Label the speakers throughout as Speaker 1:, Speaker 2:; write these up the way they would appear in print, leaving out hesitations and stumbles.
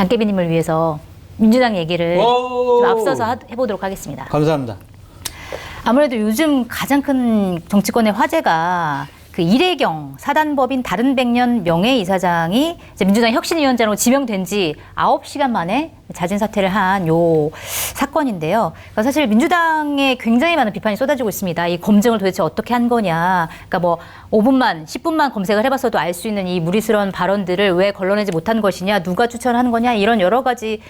Speaker 1: 장깨비님을 위해서 민주당 얘기를 좀 앞서서 해보도록 하겠습니다.
Speaker 2: 감사합니다.
Speaker 1: 아무래도 요즘 가장 큰 정치권의 화제가 그 이래경 사단법인 다른백년 명예이사장이 이제 민주당 혁신위원장으로 지명된 지 9시간 만에 자진 사퇴를 한 요 사건인데요. 그러니까 사실 민주당에 굉장히 많은 비판이 쏟아지고 있습니다. 이 검증을 도대체 어떻게 한 거냐. 그러니까 뭐 5분만, 10분만 검색을 해봤어도 알 수 있는 이 무리스러운 발언들을 왜 걸러내지 못한 것이냐, 누가 추천하는 거냐, 이런 여러 가지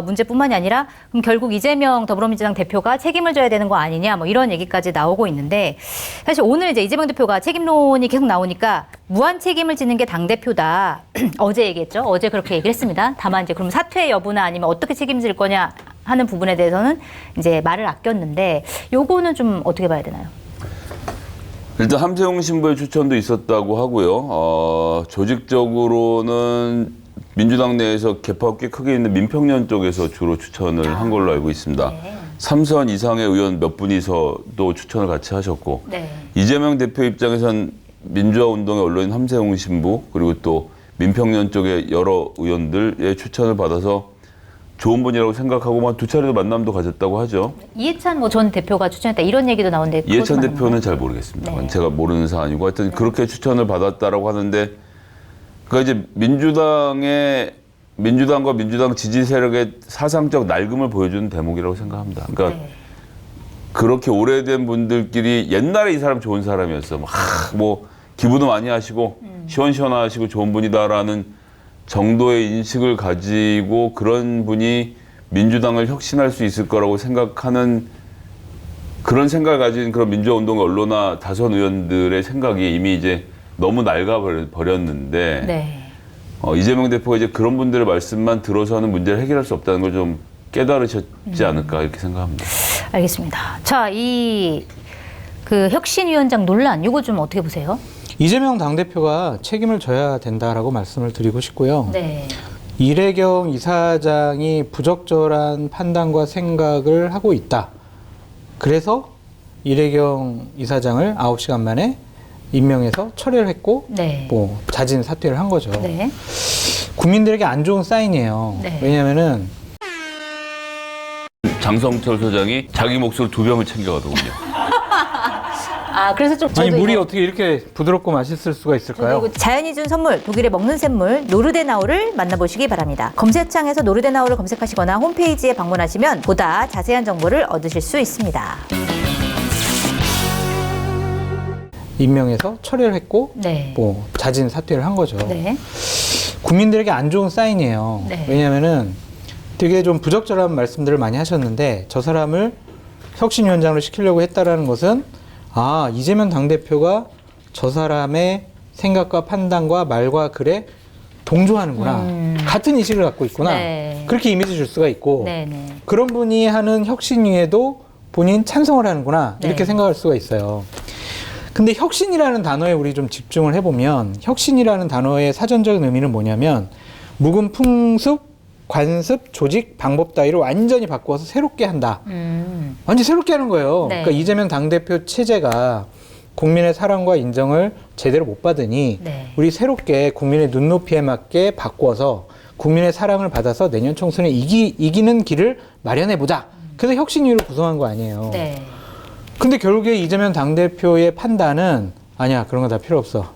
Speaker 1: 문제뿐만이 아니라 그럼 결국 이재명 더불어민주당 대표가 책임을 져야 되는 거 아니냐, 뭐 이런 얘기까지 나오고 있는데 사실 오늘 이제 이재명 대표가 책임론이 계속 나오니까 무한 책임을 지는 게 당대표다. 어제 얘기했죠. 어제 그렇게 얘기를 했습니다. 다만 이제 그럼 사퇴 여부나 아니면 어떻게 책임질 거냐 하는 부분에 대해서는 이제 말을 아꼈는데 요거는 좀 어떻게 봐야 되나요?
Speaker 3: 일단 함세웅 신부의 추천도 있었다고 하고요. 조직적으로는 민주당 내에서 개파가 꽤 크게 있는 민평련 쪽에서 주로 추천을 한 걸로 알고 있습니다.
Speaker 1: 네.
Speaker 3: 3선 이상의 의원 몇 분이서도 추천을 같이 하셨고
Speaker 1: 네.
Speaker 3: 이재명 대표 입장에선 민주화 운동의 언론인 함세웅 신부 그리고 또 민평련 쪽의 여러 의원들의 추천을 받아서 좋은 분이라고 생각하고 한 두 차례도 만남도 가졌다고 하죠.
Speaker 1: 이해찬 뭐 전 대표가 추천했다 이런 얘기도 나오는데
Speaker 3: 이해찬 대표는 잘 모르겠습니다.
Speaker 1: 네.
Speaker 3: 제가 모르는 사안이고 하여튼 그렇게 추천을 받았다라고 하는데 그러니까 이제 민주당과 민주당 지지 세력의 사상적 낡음을 보여주는 대목이라고 생각합니다. 그러니까
Speaker 1: 네.
Speaker 3: 그렇게 오래된 분들끼리 옛날에 이 사람 좋은 사람이었어. 뭐 기부도 많이 하시고 시원시원하시고 좋은 분이다라는 정도의 인식을 가지고 그런 분이 민주당을 혁신할 수 있을 거라고 생각하는 그런 생각을 가진 그런 민주화운동의 언론화 다선 의원들의 생각이 이미 이제 너무 낡아버렸는데
Speaker 1: 네.
Speaker 3: 이재명 대표가 이제 그런 분들의 말씀만 들어서는 문제를 해결할 수 없다는 걸 좀 깨달으셨지 않을까 이렇게 생각합니다.
Speaker 1: 알겠습니다. 자, 그 혁신위원장 논란 이거 좀 어떻게 보세요?
Speaker 2: 이재명 당대표가 책임을 져야 된다라고 말씀을 드리고 싶고요.
Speaker 1: 네.
Speaker 2: 이래경 이사장이 부적절한 판단과 생각을 하고 있다. 그래서 이래경 이사장을 9시간 만에 임명해서 철회를 했고
Speaker 1: 네.
Speaker 2: 뭐 자진 사퇴를 한 거죠.
Speaker 1: 네.
Speaker 2: 국민들에게 안 좋은 사인이에요.
Speaker 1: 네.
Speaker 2: 왜냐하면은
Speaker 3: 장성철 소장이 자기 몫으로 2병을 챙겨가더군요.
Speaker 1: 아, 그래서 좀
Speaker 2: 아니
Speaker 1: 저도
Speaker 2: 물이
Speaker 1: 이거,
Speaker 2: 어떻게 이렇게 부드럽고 맛있을 수가 있을까요?
Speaker 1: 저도 이거 자연이 준 선물, 독일의 먹는 샘물 노르데나우를 만나보시기 바랍니다. 검색창에서 노르데나우를 검색하시거나 홈페이지에 방문하시면 보다 자세한 정보를 얻으실 수 있습니다.
Speaker 2: 임명해서 철회를 했고
Speaker 1: 네.
Speaker 2: 뭐 자진 사퇴를 한 거죠.
Speaker 1: 네.
Speaker 2: 국민들에게 안 좋은 사인이에요.
Speaker 1: 네.
Speaker 2: 왜냐하면은 되게 좀 부적절한 말씀들을 많이 하셨는데 저 사람을 혁신위원장으로 시키려고 했다라는 것은 이재명 당대표가 저 사람의 생각과 판단과 말과 글에 동조하는구나. 같은 인식을 갖고 있구나.
Speaker 1: 네.
Speaker 2: 그렇게 이미지 줄 수가 있고
Speaker 1: 네. 네.
Speaker 2: 그런 분이 하는 혁신위에도 본인 찬성을 하는구나. 이렇게
Speaker 1: 네.
Speaker 2: 생각할 수가 있어요. 근데 혁신이라는 단어에 우리 좀 집중을 해보면 혁신이라는 단어의 사전적인 의미는 뭐냐면 묵은 풍습, 관습, 조직, 방법 따위를 완전히 바꾸어서 새롭게 한다. 완전히 새롭게 하는 거예요.
Speaker 1: 네.
Speaker 2: 그러니까 이재명 당대표 체제가 국민의 사랑과 인정을 제대로 못 받으니
Speaker 1: 네.
Speaker 2: 우리 새롭게 국민의 눈높이에 맞게 바꾸어서 국민의 사랑을 받아서 내년 총선에 이기는 길을 마련해보자. 그래서 혁신위를 구성한 거 아니에요.
Speaker 1: 네.
Speaker 2: 근데 결국에 이재명 당대표의 판단은 아니야, 그런 거 다 필요 없어.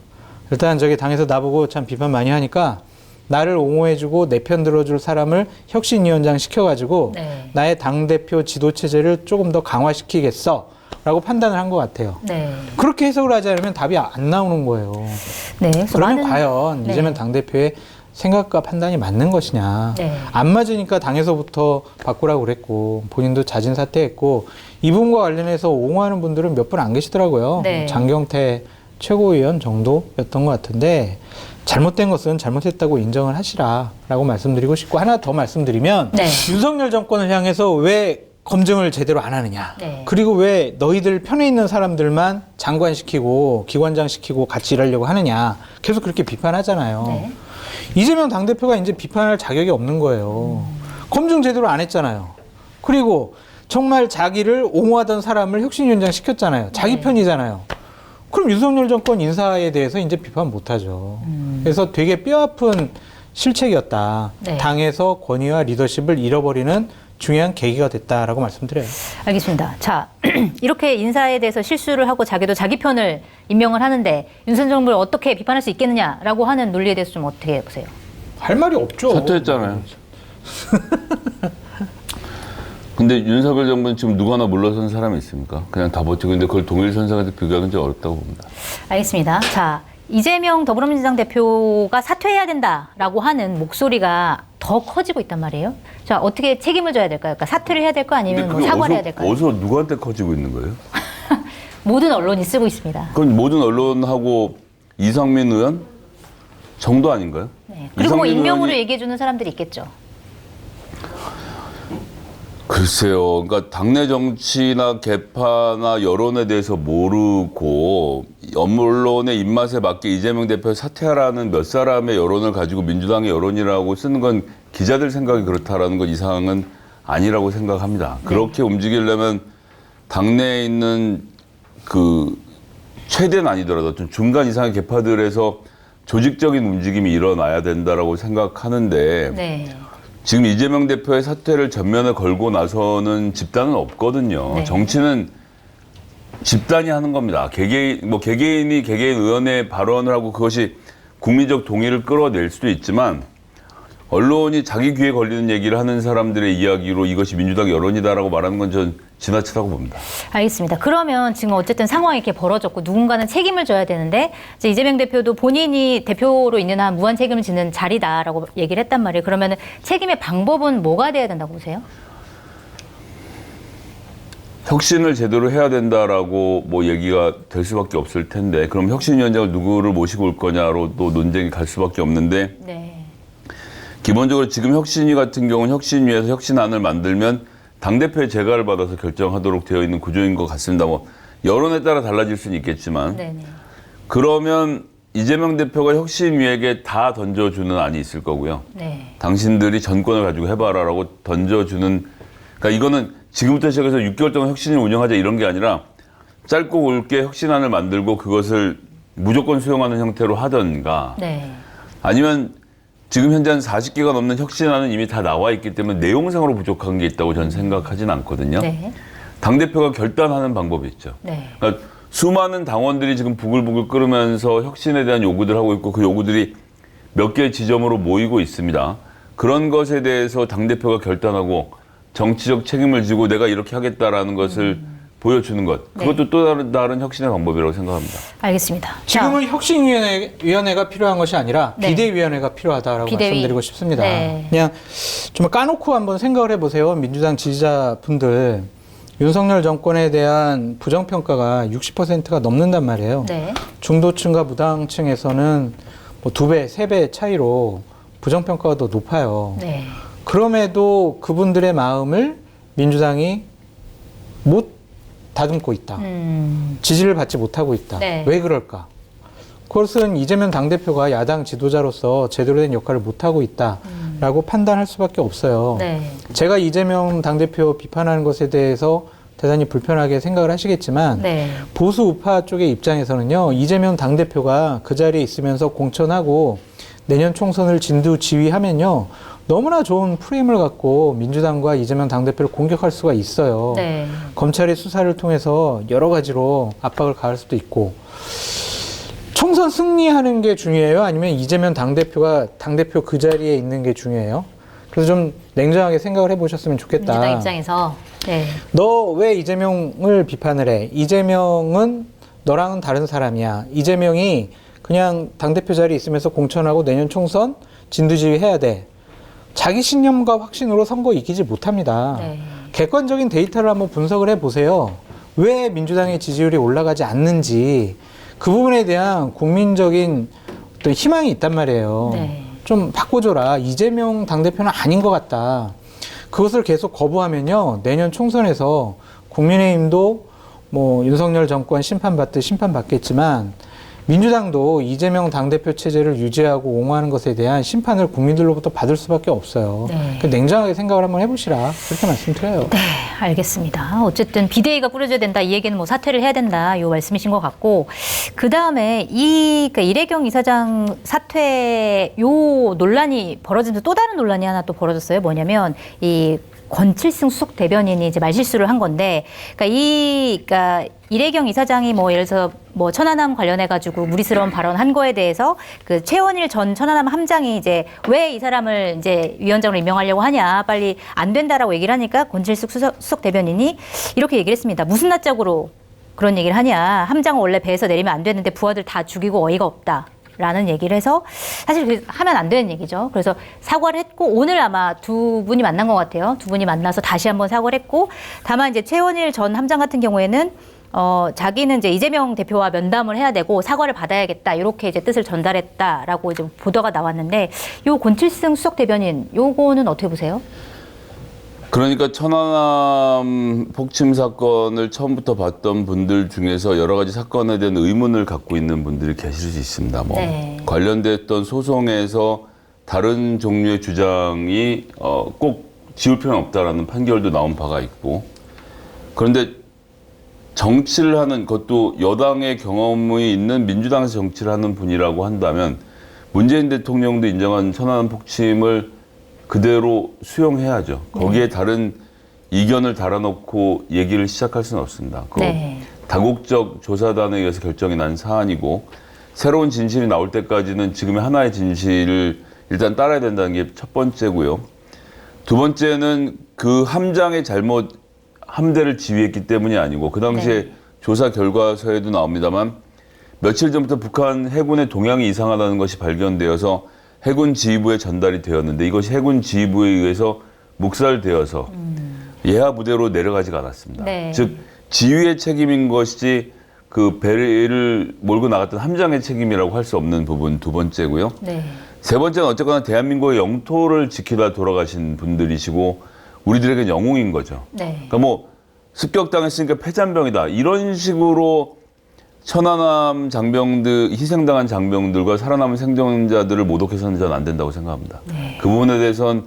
Speaker 2: 일단 저기 당에서 나보고 참 비판 많이 하니까 나를 옹호해주고 내 편 들어줄 사람을 혁신위원장 시켜가지고
Speaker 1: 네.
Speaker 2: 나의 당대표 지도체제를 조금 더 강화시키겠어 라고 판단을 한 것 같아요.
Speaker 1: 네.
Speaker 2: 그렇게 해석을 하지 않으면 답이 안 나오는 거예요.
Speaker 1: 네. 그래서
Speaker 2: 그러면
Speaker 1: 많은-
Speaker 2: 과연
Speaker 1: 네.
Speaker 2: 이재명 당대표의 생각과 판단이 맞는 것이냐.
Speaker 1: 네.
Speaker 2: 안 맞으니까 당에서부터 바꾸라고 그랬고 본인도 자진 사퇴했고 이분과 관련해서 옹호하는 분들은 몇 분 안 계시더라고요.
Speaker 1: 네.
Speaker 2: 장경태 최고위원 정도였던 것 같은데 잘못된 것은 잘못했다고 인정을 하시라라고 말씀드리고 싶고 하나 더 말씀드리면
Speaker 1: 네.
Speaker 2: 윤석열 정권을 향해서 왜 검증을 제대로 안 하느냐.
Speaker 1: 네.
Speaker 2: 그리고 왜 너희들 편에 있는 사람들만 장관시키고 기관장시키고 같이 일하려고 하느냐. 계속 그렇게 비판하잖아요.
Speaker 1: 네.
Speaker 2: 이재명 당대표가 이제 비판할 자격이 없는 거예요. 검증 제대로 안 했잖아요. 그리고 정말 자기를 옹호하던 사람을 혁신위원장 시켰잖아요. 자기
Speaker 1: 네.
Speaker 2: 편이잖아요. 그럼 윤석열 정권 인사에 대해서 이제 비판 못 하죠. 그래서 되게 뼈아픈 실책이었다.
Speaker 1: 네.
Speaker 2: 당에서 권위와 리더십을 잃어버리는 중요한 계기가 됐다라고 말씀드려요.
Speaker 1: 알겠습니다. 자, 이렇게 인사에 대해서 실수를 하고 자기도 자기 편을 임명을 하는데 윤석열 정부를 어떻게 비판할 수 있겠느냐라고 하는 논리에 대해서 좀 어떻게 보세요?
Speaker 2: 할 말이 없죠.
Speaker 3: 사퇴했잖아요. 근데 윤석열 정부는 지금 누구 하나 물러선 사람이 있습니까? 그냥 다 버티고 있는데 그걸 동일선상한테 비교하기는 좀 어렵다고 봅니다.
Speaker 1: 알겠습니다. 자, 이재명 더불어민주당 대표가 사퇴해야 된다라고 하는 목소리가 더 커지고 있단 말이에요. 자, 어떻게 책임을 져야 될까요? 그러니까 사퇴를 해야 될까 아니면 뭐 사과를 해야 될까요?
Speaker 3: 어디서 누구한테 커지고 있는 거예요?
Speaker 1: 모든 언론이 쓰고 있습니다.
Speaker 3: 그건 모든 언론하고 이상민 의원 정도 아닌가요?
Speaker 1: 네. 그리고 뭐
Speaker 3: 이상민
Speaker 1: 익명으로
Speaker 3: 의원이-
Speaker 1: 얘기해 주는 사람들이 있겠죠.
Speaker 3: 글쎄요. 그러니까 당내 정치나 개파나 여론에 대해서 모르고 언론의 입맛에 맞게 이재명 대표 사퇴하라는 몇 사람의 여론을 가지고 민주당의 여론이라고 쓰는 건 기자들 생각이 그렇다라는 건 이상은 아니라고 생각합니다. 그렇게 움직이려면 당내에 있는 그 최대는 아니더라도 좀 중간 이상의 개파들에서 조직적인 움직임이 일어나야 된다라고 생각하는데
Speaker 1: 네.
Speaker 3: 지금 이재명 대표의 사퇴를 전면에 걸고 나서는 집단은 없거든요.
Speaker 1: 네.
Speaker 3: 정치는 집단이 하는 겁니다. 개개인이 개개인 의원의 발언을 하고 그것이 국민적 동의를 끌어낼 수도 있지만 언론이 자기 귀에 걸리는 얘기를 하는 사람들의 이야기로 이것이 민주당 여론이다라고 말하는 건 전 지나치다고 봅니다.
Speaker 1: 알겠습니다. 그러면 지금 어쨌든 상황이 이렇게 벌어졌고 누군가는 책임을 져야 되는데 이제 이재명 대표도 본인이 대표로 있는 한 무한 책임을 지는 자리다라고 얘기를 했단 말이에요. 그러면 책임의 방법은 뭐가 돼야 된다고 보세요?
Speaker 3: 혁신을 제대로 해야 된다라고 뭐 얘기가 될 수밖에 없을 텐데 그럼 혁신위원장을 누구를 모시고 올 거냐로 또 논쟁이 갈 수밖에 없는데
Speaker 1: 네.
Speaker 3: 기본적으로 지금 혁신위 같은 경우는 혁신위에서 혁신안을 만들면 당대표의 재가를 받아서 결정하도록 되어 있는 구조인 것 같습니다. 뭐 여론에 따라 달라질 수는 있겠지만
Speaker 1: 네네.
Speaker 3: 그러면 이재명 대표가 혁신위에게 다 던져주는 안이 있을 거고요.
Speaker 1: 네.
Speaker 3: 당신들이 전권을 가지고 해봐라라고 던져주는 그러니까 이거는 지금부터 시작해서 6개월 동안 혁신을 운영하자 이런 게 아니라 짧고 굵게 혁신안을 만들고 그것을 무조건 수용하는 형태로 하던가
Speaker 1: 네.
Speaker 3: 아니면 지금 현재 한 40개가 넘는 혁신안은 이미 다 나와 있기 때문에 내용상으로 부족한 게 있다고 저는 생각하진 않거든요.
Speaker 1: 네.
Speaker 3: 당대표가 결단하는 방법이 있죠.
Speaker 1: 네.
Speaker 3: 그러니까 수많은 당원들이 지금 부글부글 끓으면서 혁신에 대한 요구들을 하고 있고 그 요구들이 몇 개의 지점으로 모이고 있습니다. 그런 것에 대해서 당대표가 결단하고 정치적 책임을 지고 내가 이렇게 하겠다라는 것을 보여주는 것. 그것도 또 다른 혁신의 방법이라고 생각합니다.
Speaker 1: 알겠습니다.
Speaker 2: 지금은 혁신위원회가 필요한 것이 아니라
Speaker 1: 네.
Speaker 2: 비대위원회가 필요하다라고
Speaker 1: 비대위.
Speaker 2: 말씀드리고 싶습니다.
Speaker 1: 네.
Speaker 2: 그냥 좀 까놓고 한번 생각을 해보세요. 민주당 지지자분들. 윤석열 정권에 대한 부정평가가 60%가 넘는단 말이에요.
Speaker 1: 네.
Speaker 2: 중도층과 무당층에서는 뭐 2배, 3배 차이로 부정평가가 더 높아요.
Speaker 1: 네.
Speaker 2: 그럼에도 그분들의 마음을 민주당이 못 다듬고 있다. 지지를 받지 못하고 있다.
Speaker 1: 네.
Speaker 2: 왜 그럴까? 그것은 이재명 당대표가 야당 지도자로서 제대로 된 역할을 못하고 있다라고 판단할 수밖에 없어요.
Speaker 1: 네.
Speaker 2: 제가 이재명 당대표 비판하는 것에 대해서 대단히 불편하게 생각을 하시겠지만
Speaker 1: 네.
Speaker 2: 보수 우파 쪽의 입장에서는요. 이재명 당대표가 그 자리에 있으면서 공천하고 내년 총선을 진두지휘하면요. 너무나 좋은 프레임을 갖고 민주당과 이재명 당대표를 공격할 수가 있어요.
Speaker 1: 네.
Speaker 2: 검찰의 수사를 통해서 여러 가지로 압박을 가할 수도 있고 총선 승리하는 게 중요해요? 아니면 이재명 당대표가 당대표 그 자리에 있는 게 중요해요? 그래서 좀 냉정하게 생각을 해보셨으면 좋겠다.
Speaker 1: 민주당 입장에서 네.
Speaker 2: 너 왜 이재명을 비판을 해? 이재명은 너랑은 다른 사람이야. 이재명이 그냥 당대표 자리에 있으면서 공천하고 내년 총선 진두지휘 해야 돼. 자기 신념과 확신으로 선거 이기지 못합니다.
Speaker 1: 네.
Speaker 2: 객관적인 데이터를 한번 분석을 해보세요. 왜 민주당의 지지율이 올라가지 않는지 그 부분에 대한 국민적인 어떤 희망이 있단 말이에요.
Speaker 1: 네.
Speaker 2: 좀 바꿔줘라. 이재명 당대표는 아닌 것 같다. 그것을 계속 거부하면요. 내년 총선에서 국민의힘도 뭐 윤석열 정권 심판받듯 심판받겠지만 민주당도 이재명 당대표 체제를 유지하고 옹호하는 것에 대한 심판을 국민들로부터 받을 수밖에 없어요.
Speaker 1: 네.
Speaker 2: 냉정하게 생각을 한번 해보시라. 그렇게 말씀드려요.
Speaker 1: 네. 알겠습니다. 어쨌든 비대위가 꾸려져야 된다. 이 얘기는 뭐 사퇴를 해야 된다. 요 말씀이신 것 같고, 그 다음에 그러니까 이래경 이사장 사퇴 요 논란이 벌어지면서 또 다른 논란이 하나 또 벌어졌어요. 뭐냐면 이 권칠승 수석 대변인이 이제 말실수를 한 건데, 그러니까 이래경 이사장이 뭐 예를 들어서 뭐 천안함 관련해 가지고 무리스러운 발언한 거에 대해서 그 최원일 전 천안함 함장이 이제 왜 이 사람을 이제 위원장으로 임명하려고 하냐, 빨리 안 된다라고 얘기를 하니까 권칠승 수석 대변인이 이렇게 얘기를 했습니다. 무슨 낯짝으로 그런 얘기를 하냐. 함장은 원래 배에서 내리면 안 되는데 부하들 다 죽이고 어이가 없다. 라는 얘기를 해서 사실 하면 안 되는 얘기죠. 그래서 사과를 했고 오늘 아마 두 분이 만난 것 같아요. 두 분이 만나서 다시 한번 사과를 했고, 다만 이제 최원일 전 함장 같은 경우에는 자기는 이제 이재명 대표와 면담을 해야 되고 사과를 받아야겠다, 이렇게 이제 뜻을 전달했다라고 이제 보도가 나왔는데, 요 권칠승 수석 대변인 요거는 어떻게 보세요?
Speaker 3: 그러니까 천안함 폭침 사건을 처음부터 봤던 분들 중에서 여러 가지 사건에 대한 의문을 갖고 있는 분들이 계실 수 있습니다. 뭐
Speaker 1: 네.
Speaker 3: 관련됐던 소송에서 다른 종류의 주장이 꼭 지울 필요는 없다라는 판결도 나온 바가 있고, 그런데 정치를 하는 것도 여당의 경험이 있는 민주당에서 정치를 하는 분이라고 한다면 문재인 대통령도 인정한 천안함 폭침을 그대로 수용해야죠. 거기에 다른 이견을 달아놓고 얘기를 시작할 수는 없습니다.
Speaker 1: 네.
Speaker 3: 다국적 조사단에 의해서 결정이 난 사안이고, 새로운 진실이 나올 때까지는 지금의 하나의 진실을 일단 따라야 된다는 게 첫 번째고요. 두 번째는 그 함장의 잘못, 함대를 지휘했기 때문이 아니고, 그 당시에 조사 결과서에도 나옵니다만 며칠 전부터 북한 해군의 동향이 이상하다는 것이 발견되어서 해군 지휘부에 전달이 되었는데, 이것이 해군 지휘부에 의해서 묵살되어서 예하 부대로 내려가지가 않았습니다.
Speaker 1: 네.
Speaker 3: 즉 지휘의 책임인 것이지 그 배를 몰고 나갔던 함장의 책임이라고 할 수 없는 부분 두 번째고요.
Speaker 1: 네.
Speaker 3: 세 번째는 어쨌거나 대한민국의 영토를 지키다 돌아가신 분들이시고 우리들에겐 영웅인 거죠.
Speaker 1: 네.
Speaker 3: 그러니까 뭐 습격당했으니까 패잔병이다, 이런 식으로 천안함 장병들, 희생당한 장병들과 살아남은 생존자들을 모독해서는 저는 안 된다고 생각합니다.
Speaker 1: 네.
Speaker 3: 그 부분에 대해서는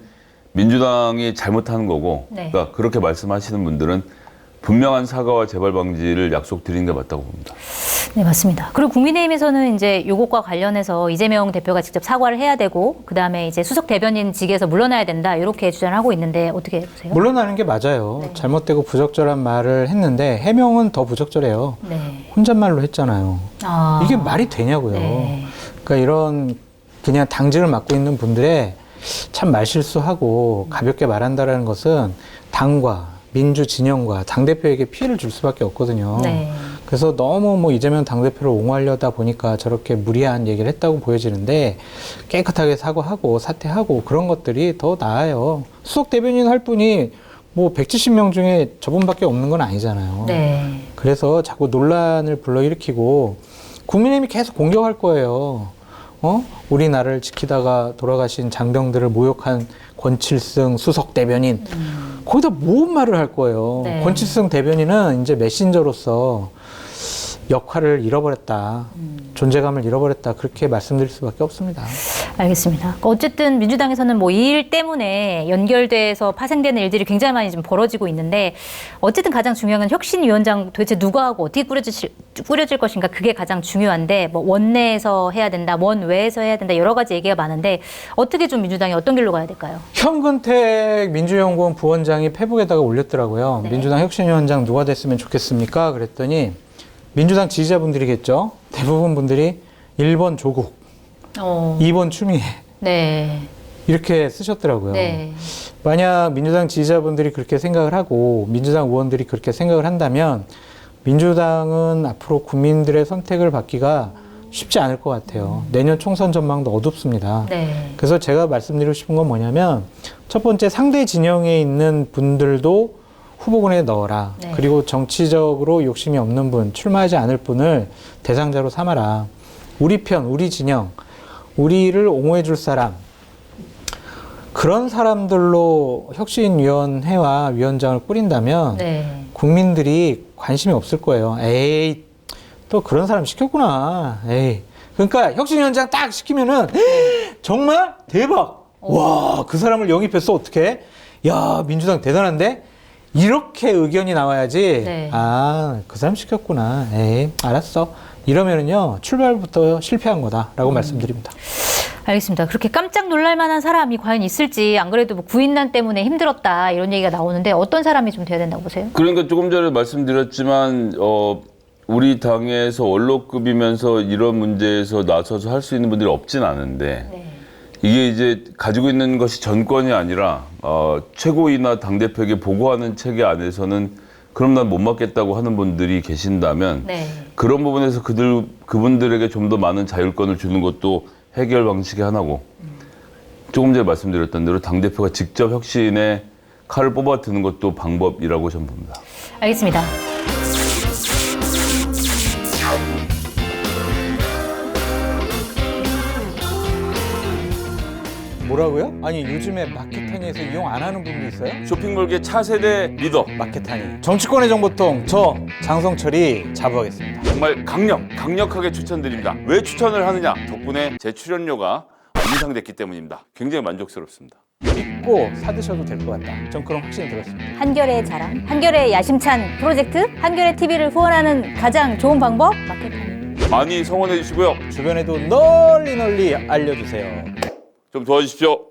Speaker 3: 민주당이 잘못하는 거고,
Speaker 1: 네.
Speaker 3: 그러니까 그렇게 말씀하시는 분들은 분명한 사과와 재발 방지를 약속드리는 게 맞다고 봅니다.
Speaker 1: 네, 맞습니다. 그리고 국민의힘에서는 이제 요것과 관련해서 이재명 대표가 직접 사과를 해야 되고, 그 다음에 이제 수석 대변인직에서 물러나야 된다, 이렇게 주장을 하고 있는데 어떻게 보세요?
Speaker 2: 물러나는 게 맞아요.
Speaker 1: 네.
Speaker 2: 잘못되고 부적절한 말을 했는데 해명은 더 부적절해요.
Speaker 1: 네.
Speaker 2: 혼잣말로 했잖아요.
Speaker 1: 아.
Speaker 2: 이게 말이 되냐고요.
Speaker 1: 네.
Speaker 2: 그러니까 이런 그냥 당직을 맡고 있는 분들의 참 말실수하고 가볍게 말한다라는 것은 당과 민주 진영과 당대표에게 피해를 줄 수밖에 없거든요.
Speaker 1: 네.
Speaker 2: 그래서 너무 뭐 이재명 당대표를 옹호하려다 보니까 저렇게 무리한 얘기를 했다고 보여지는데, 깨끗하게 사과하고 사퇴하고 그런 것들이 더 나아요. 수석 대변인 할 분이 뭐 170명 중에 저분밖에 없는 건 아니잖아요.
Speaker 1: 네.
Speaker 2: 그래서 자꾸 논란을 불러일으키고 국민의힘이 계속 공격할 거예요. 우리나라를 지키다가 돌아가신 장병들을 모욕한 권칠승 수석 대변인. 거기다 뭔 말을 할 거예요.
Speaker 1: 네.
Speaker 2: 권칠승 대변인은 이제 메신저로서 역할을 잃어버렸다. 존재감을 잃어버렸다. 그렇게 말씀드릴 수밖에 없습니다.
Speaker 1: 알겠습니다. 어쨌든 민주당에서는 뭐 이 일 때문에 연결돼서 파생되는 일들이 굉장히 많이 좀 벌어지고 있는데, 어쨌든 가장 중요한 건 혁신위원장 도대체 누가 하고 어떻게 꾸려질 것인가, 그게 가장 중요한데, 뭐 원내에서 해야 된다, 원외에서 해야 된다, 여러 가지 얘기가 많은데 어떻게 좀 민주당이 어떤 길로 가야 될까요?
Speaker 2: 현근택 민주연구원 부원장이 페북에다가 올렸더라고요.
Speaker 1: 네.
Speaker 2: 민주당 혁신위원장 누가 됐으면 좋겠습니까? 그랬더니 민주당 지지자분들이겠죠. 대부분 분들이 1번 조국, 2번 추미애,
Speaker 1: 네.
Speaker 2: 이렇게 쓰셨더라고요.
Speaker 1: 네.
Speaker 2: 만약 민주당 지지자분들이 그렇게 생각을 하고 민주당 의원들이 그렇게 생각을 한다면 민주당은 앞으로 국민들의 선택을 받기가 쉽지 않을 것 같아요. 내년 총선 전망도 어둡습니다.
Speaker 1: 네.
Speaker 2: 그래서 제가 말씀드리고 싶은 건 뭐냐면, 첫 번째, 상대 진영에 있는 분들도 후보군에 넣어라.
Speaker 1: 네.
Speaker 2: 그리고 정치적으로 욕심이 없는 분, 출마하지 않을 분을 대상자로 삼아라. 우리 편, 우리 진영, 우리를 옹호해 줄 사람, 그런 사람들로 혁신위원회와 위원장을 꾸린다면
Speaker 1: 네.
Speaker 2: 국민들이 관심이 없을 거예요. 에이, 또 그런 사람 시켰구나. 에이. 그러니까 혁신위원장 딱 시키면은 정말 대박. 와, 그 사람을 영입했어. 어떻게? 야, 민주당 대단한데? 이렇게 의견이 나와야지.
Speaker 1: 네.
Speaker 2: 아, 그 사람 시켰구나. 에이, 알았어. 이러면은요, 출발부터 실패한 거다라고 말씀드립니다.
Speaker 1: 알겠습니다. 그렇게 깜짝 놀랄 만한 사람이 과연 있을지, 안 그래도 뭐 구인난 때문에 힘들었다 이런 얘기가 나오는데 어떤 사람이 좀 돼야 된다고 보세요?
Speaker 3: 그러니까 조금 전에 말씀드렸지만 우리 당에서 원로급이면서 이런 문제에서 나서서 할 수 있는 분들이 없진 않은데
Speaker 1: 네.
Speaker 3: 이게 이제 가지고 있는 것이 전권이 아니라 최고위나 당대표에게 보고하는 체계 안에서는 그럼 난 못 맡겠다고 하는 분들이 계신다면
Speaker 1: 네.
Speaker 3: 그런 부분에서 그분들에게 좀 더 많은 자율권을 주는 것도 해결 방식의 하나고 조금 전에 말씀드렸던 대로 당대표가 직접 혁신에 칼을 뽑아 드는 것도 방법이라고 저는 봅니다.
Speaker 1: 알겠습니다.
Speaker 2: 뭐라고요? 아니, 요즘에 마켓타니에서 이용 안 하는 분도 있어요?
Speaker 3: 쇼핑몰계 차세대 리더
Speaker 2: 마켓타니. 정치권의 정보통, 저 장성철이 자부하겠습니다.
Speaker 3: 정말 강력하게 추천드립니다. 왜 추천을 하느냐? 덕분에 제 출연료가 인상됐기 때문입니다. 굉장히 만족스럽습니다.
Speaker 2: 믿고 사드셔도 될 것 같다. 전 그런 확신이 들었습니다.
Speaker 1: 한결의 자랑, 한결의 야심찬 프로젝트, 한결의 TV를 후원하는 가장 좋은 방법 마켓타니.
Speaker 3: 많이 성원해 주시고요.
Speaker 2: 주변에도 널리 알려주세요.
Speaker 3: 좀 도와주십시오.